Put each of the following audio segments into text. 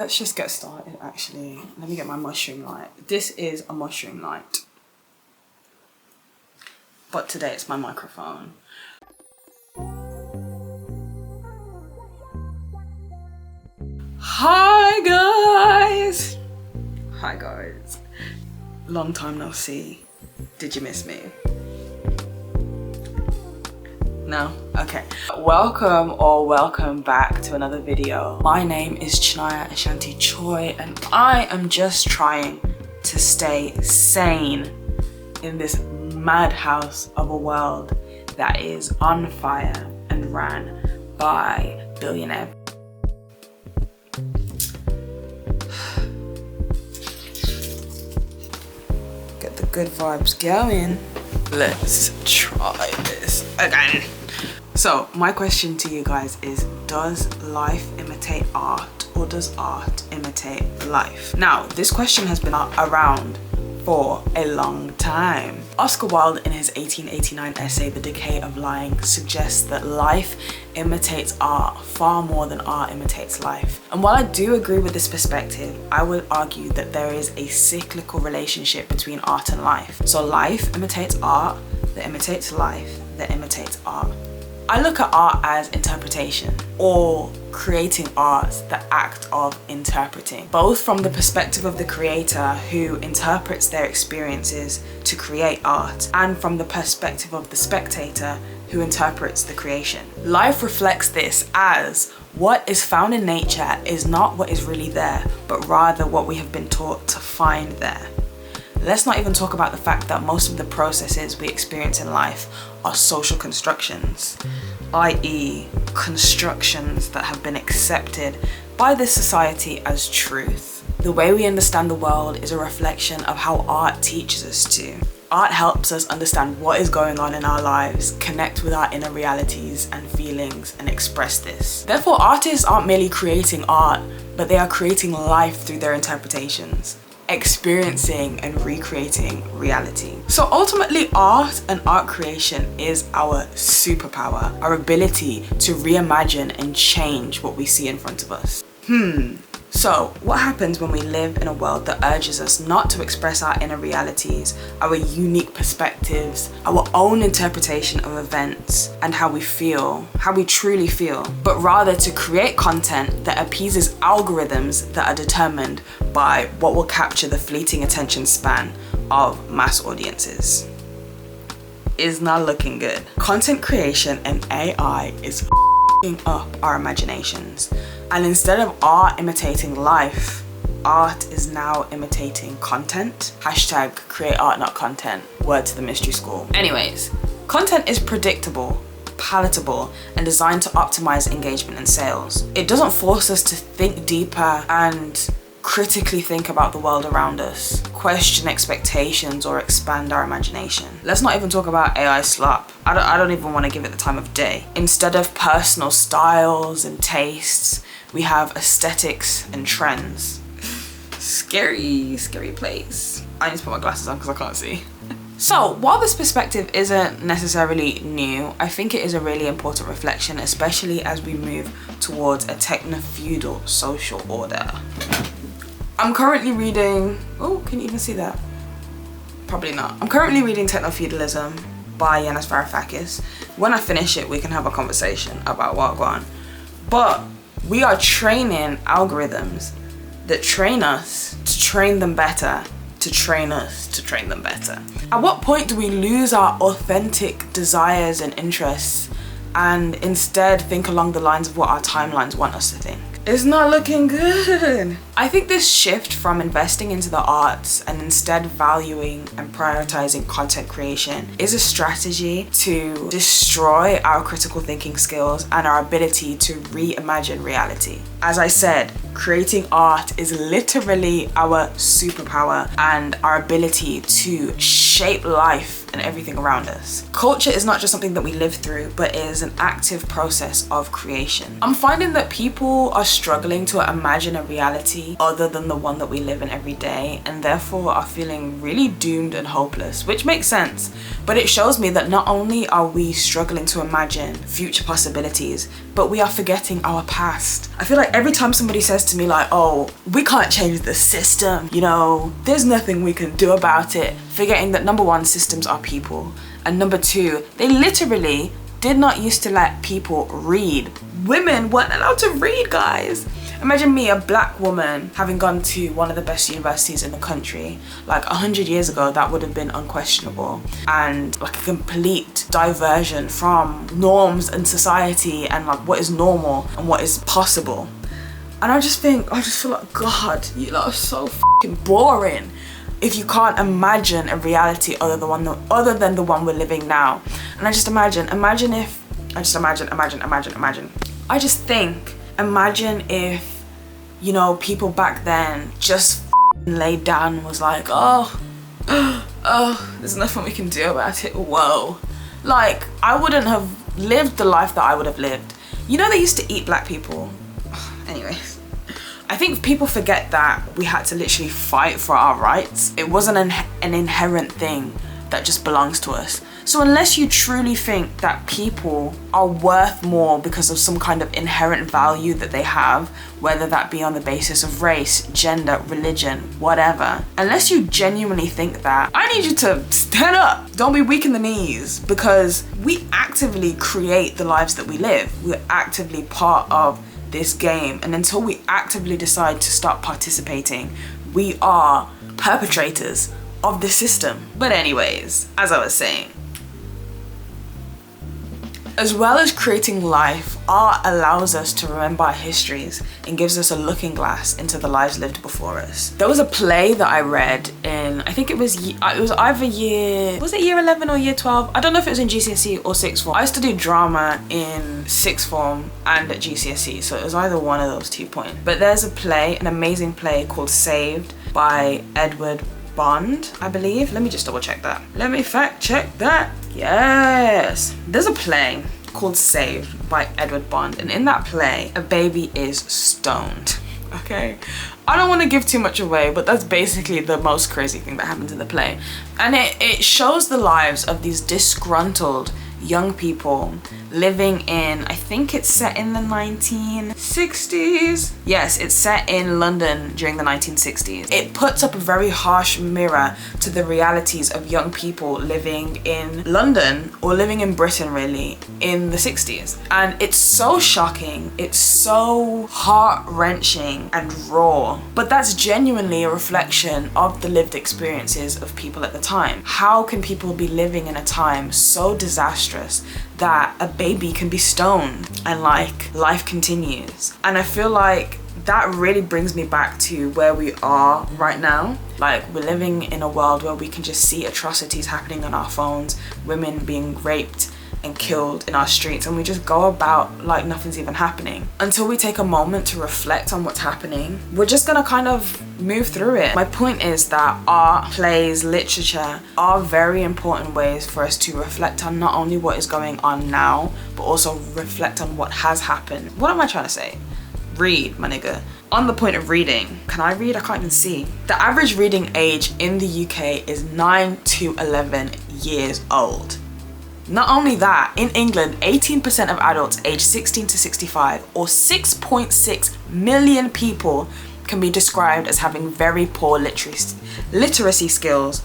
Let's just get started actually. Let me get my mushroom light. This is a mushroom light. But today it's my microphone. Hi guys! Hi guys. Long time no see. Did you miss me? No? Okay. Welcome back to another video. My name is Chinaya Ashanti Choi and I am just trying to stay sane in this madhouse of a world that is on fire and ran by billionaires. Get the good vibes going. Let's try this again. So my question to you guys is, does life imitate art or does art imitate life? Now, this question has been around for a long time. Oscar Wilde in his 1889 essay, The Decay of Lying, suggests that life imitates art far more than art imitates life. And while I do agree with this perspective, I would argue that there is a cyclical relationship between art and life. So life imitates art, that imitates life, that imitates art. I look at art as interpretation, or creating art, the act of interpreting, both from the perspective of the creator who interprets their experiences to create art, and from the perspective of the spectator who interprets the creation. Life reflects this as what is found in nature is not what is really there, but rather what we have been taught to find there. Let's not even talk about the fact that most of the processes we experience in life are social constructions, i.e. constructions that have been accepted by this society as truth. The way we understand the world is a reflection of how art teaches us to. Art helps us understand what is going on in our lives, connect with our inner realities and feelings, and express this. Therefore, artists aren't merely creating art, but they are creating life through their interpretations, experiencing and recreating reality. So ultimately, art and art creation is our superpower, our ability to reimagine and change what we see in front of us. So what happens when we live in a world that urges us not to express our inner realities, our unique perspectives, our own interpretation of events and how we feel, how we truly feel, but rather to create content that appeases algorithms that are determined by what will capture the fleeting attention span of mass audiences? Is not looking good. Content creation and AI is up our imaginations. And instead of art imitating life, art is now imitating content. Hashtag create art, not content. Word to the mystery school. Anyways, content is predictable, palatable, and designed to optimize engagement and sales. It doesn't force us to think deeper and critically think about the world around us, question expectations, or expand our imagination. Let's not even talk about AI slop. I don't even want to give it the time of day. Instead of personal styles and tastes, we have aesthetics and trends. Scary place. I need to put my glasses on because I can't see. So while this perspective isn't necessarily new, I think it is a really important reflection, especially as we move towards a techno-feudal social order. I'm currently reading, oh, can you even see that? Probably not. I'm currently reading Techno Feudalism by Yanis Varoufakis. When I finish it, we can have a conversation about what go on. But we are training algorithms that train us to train them better, to train us to train them better. At what point do we lose our authentic desires and interests and instead think along the lines of what our timelines want us to think? It's not looking good. I think this shift from investing into the arts and instead valuing and prioritizing content creation is a strategy to destroy our critical thinking skills and our ability to reimagine reality. As I said, creating art is literally our superpower and our ability to shape life and everything around us. Culture is not just something that we live through, but it is an active process of creation. I'm finding that people are struggling to imagine a reality other than the one that we live in every day, and therefore are feeling really doomed and hopeless, which makes sense. But it shows me that not only are we struggling to imagine future possibilities, but we are forgetting our past. I feel like every time somebody says to me like, oh, we can't change the system, you know, there's nothing we can do about it, forgetting that number one, systems are people, and number two, they literally did not used to let people read. Women weren't allowed to read, guys. Imagine me, a black woman, having gone to one of the best universities in the country. Like 100 years ago, that would have been unquestionable, and like a complete diversion from norms and society and like what is normal and what is possible. And I just feel like, God, you lot are so fucking boring if you can't imagine a reality other than the one we're living now. And I just imagine if, you know, people back then just laid down and was like, oh, there's nothing we can do about it, whoa. Like, I wouldn't have lived the life that I would have lived. You know, they used to eat black people. Anyways, I think people forget that we had to literally fight for our rights. It wasn't an inherent thing that just belongs to us. So unless you truly think that people are worth more because of some kind of inherent value that they have, whether that be on the basis of race, gender, religion, whatever, unless you genuinely think that, I need you to stand up. Don't be weak in the knees, because we actively create the lives that we live. We're actively part of this game, and until we actively decide to start participating, we are perpetrators of the system. But anyways, as I was saying, as well as creating life, art allows us to remember our histories and gives us a looking glass into the lives lived before us. There was a play that I read in, I think it was either year 11 or year 12? I don't know if it was in GCSE or sixth form. I studied drama in sixth form and at GCSE, so it was either one of those 2 points. But there's a play, an amazing play called Saved by Edward Bond, I believe. Let me just double check that. Let me fact check that. Yes. There's a play called Saved by Edward Bond, and in that play, a baby is stoned. Okay? I don't want to give too much away, but that's basically the most crazy thing that happens in the play. And it shows the lives of these disgruntled young people living in, I think it's set in the 1960s. Yes, it's set in London during the 1960s. It puts up a very harsh mirror to the realities of young people living in London, or living in Britain really, in the 60s. And it's so shocking, it's so heart-wrenching and raw, but that's genuinely a reflection of the lived experiences of people at the time. How can people be living in a time so disastrous that a baby can be stoned and like life continues? And I feel like that really brings me back to where we are right now. Like, we're living in a world where we can just see atrocities happening on our phones, women being raped and killed in our streets, and we just go about like nothing's even happening. Until we take a moment to reflect on what's happening, we're just gonna kind of move through it. My point is that art, plays, literature are very important ways for us to reflect on not only what is going on now, but also reflect on what has happened. What am I trying to say? Read, my nigga. On the point of reading, can I read? I can't even see. The average reading age in the UK is 9 to 11 years old. Not only that, in England, 18% of adults aged 16 to 65, or 6.6 million people, can be described as having very poor literacy skills.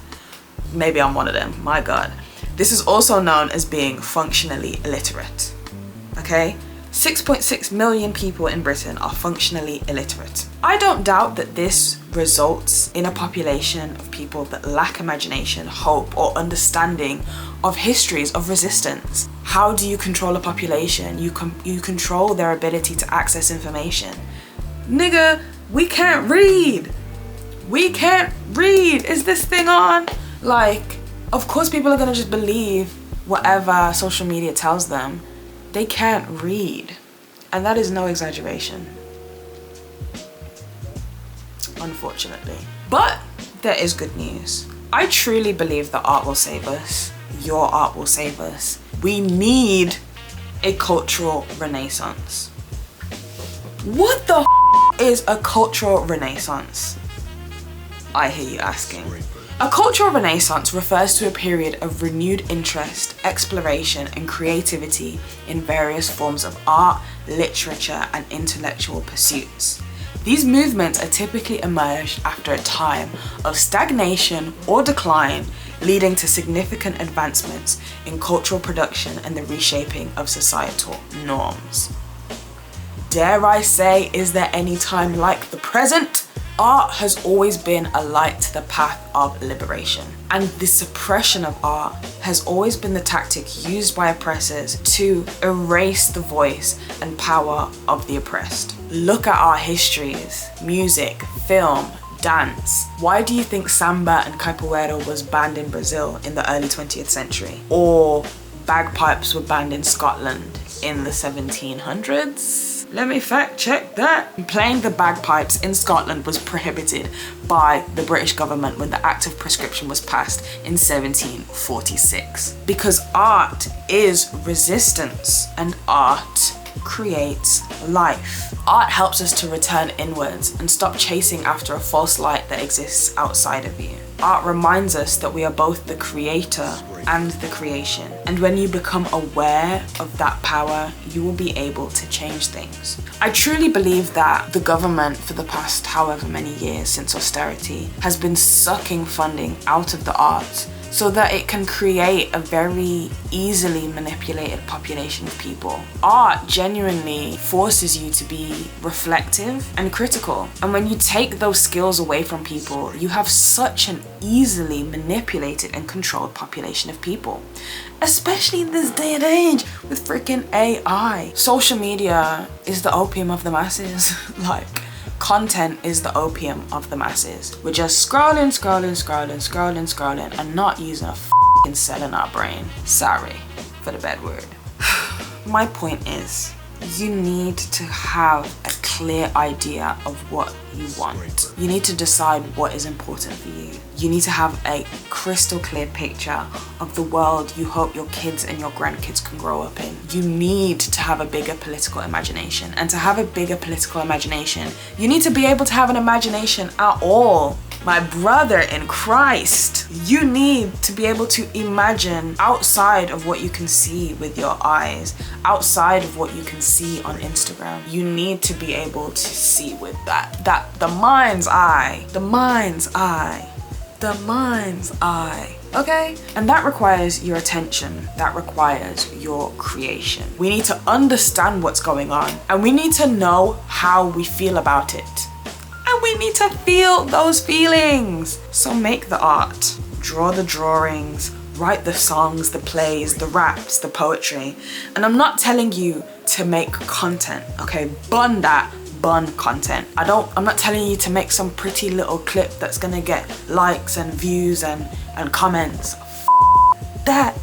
Maybe I'm one of them, my God. This is also known as being functionally illiterate, okay? 6.6 million people in Britain are functionally illiterate. I don't doubt that this results in a population of people that lack imagination, hope, or understanding of histories of resistance. How do you control a population? You control their ability to access information. Nigga, we can't read. We can't read. Is this thing on? Like, of course people are gonna just believe whatever social media tells them. They can't read. And that is no exaggeration, unfortunately. But there is good news. I truly believe that art will save us. your art will save us. We need a cultural renaissance. What the is a cultural renaissance? I hear you asking. A cultural renaissance refers to a period of renewed interest, exploration, and creativity in various forms of art, literature, and intellectual pursuits. These movements are typically emerged after a time of stagnation or decline, leading to significant advancements in cultural production and the reshaping of societal norms. Dare I say, is there any time like the present? Art has always been a light to the path of liberation, and the suppression of art has always been the tactic used by oppressors to erase the voice and power of the oppressed. Look at our histories: music, film, dance. Why do you think samba and capoeira was banned in Brazil in the early 20th century? Or bagpipes were banned in Scotland in the 1700s? Let me fact check that. Playing the bagpipes in Scotland was prohibited by the British government when the Act of Prescription was passed in 1746. Because art is resistance, and art creates life. Art helps us to return inwards and stop chasing after a false light that exists outside of you. Art reminds us that we are both the creator and the creation. And when you become aware of that power, you will be able to change things. I truly believe that the government for the past however many years since austerity has been sucking funding out of the arts so that it can create a very easily manipulated population of people. Art genuinely forces you to be reflective and critical. And when you take those skills away from people, you have such an easily manipulated and controlled population of people. Especially in this day and age with freaking AI. Social media is the opium of the masses. Like, content is the opium of the masses. We're just scrolling and not using a f***ing cell in our brain. Sorry for the bad word. My point is, you need to have a clear idea of what you want. You need to decide what is important for you. You need to have a crystal clear picture of the world you hope your kids and your grandkids can grow up in. You need to have a bigger political imagination. And to have a bigger political imagination, you need to be able to have an imagination at all. My brother in Christ, you need to be able to imagine outside of what you can see with your eyes, outside of what you can see on Instagram. You need to be able to see with that the mind's eye, okay? And that requires your attention, that requires your creation. We need to understand what's going on, and we need to know how we feel about it. And we need to feel those feelings. So make the art, draw the drawings, write the songs, the plays, the raps, the poetry. And I'm not telling you to make content, okay? Bun content. I'm not telling you to make some pretty little clip that's gonna get likes and views and comments. That.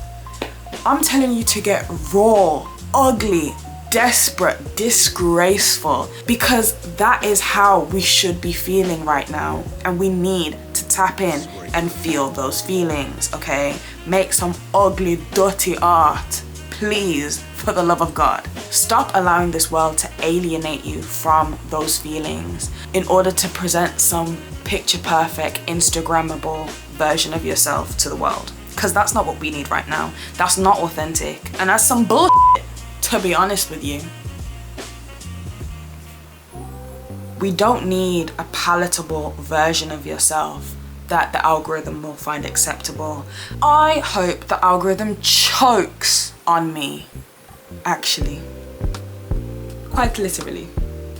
I'm telling you to get raw, ugly, desperate, disgraceful, because that is how we should be feeling right now, and we need to tap in and feel those feelings, okay? Make some ugly, dirty art, please, for the love of God. Stop allowing this world to alienate you from those feelings in order to present some picture perfect, Instagrammable version of yourself to the world, because that's not what we need right now. That's not authentic, and that's some bullshit, to be honest with you. We don't need a palatable version of yourself that the algorithm will find acceptable. I hope the algorithm chokes on me, actually. Quite literally.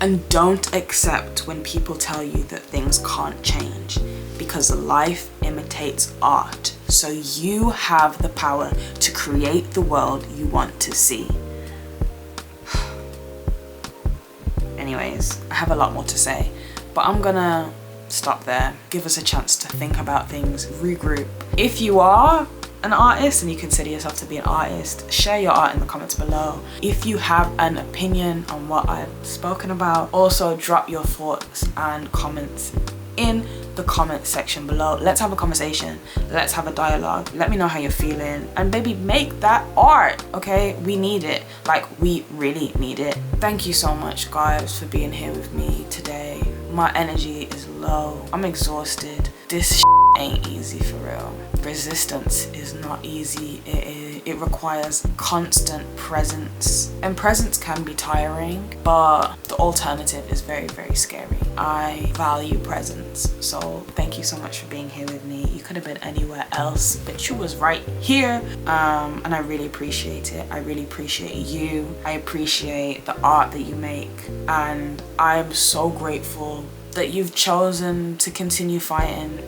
And don't accept when people tell you that things can't change, because life imitates art. So you have the power to create the world you want to see. Anyways, I have a lot more to say, but I'm gonna stop there. Give us a chance to think about things, regroup. If you are an artist and you consider yourself to be an artist, share your art in the comments below. If you have an opinion on what I've spoken about, also drop your thoughts and comments in the comment section below. Let's have a conversation, let's have a dialogue, let me know how you're feeling, and baby, make that art, okay? We need it, like we really need it. Thank you so much guys for being here with me today. My energy is low, I'm exhausted. This ain't easy for real. Resistance is not easy. It requires constant presence, and presence can be tiring, but the alternative is very, very scary. I value presence, so thank you so much for being here with me. You could have been anywhere else, but you was right here, and I really appreciate it. I really appreciate you. I appreciate the art that you make, and I'm so grateful that you've chosen to continue fighting.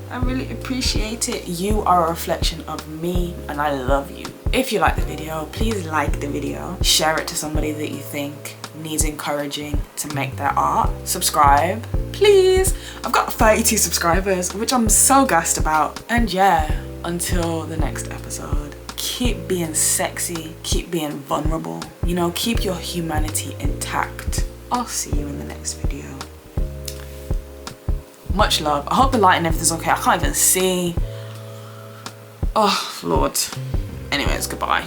I really appreciate it. You are a reflection of me, and I love you. If you like the video, please like the video, share it to somebody that you think needs encouraging to make their art. Subscribe, please. I've got 32 subscribers, which I'm so gassed about. And yeah, until the next episode, keep being sexy, keep being vulnerable, you know, keep your humanity intact. I'll see you in the next video. Much love. I hope the light and everything's okay. I can't even see. Oh, Lord. Anyways, goodbye.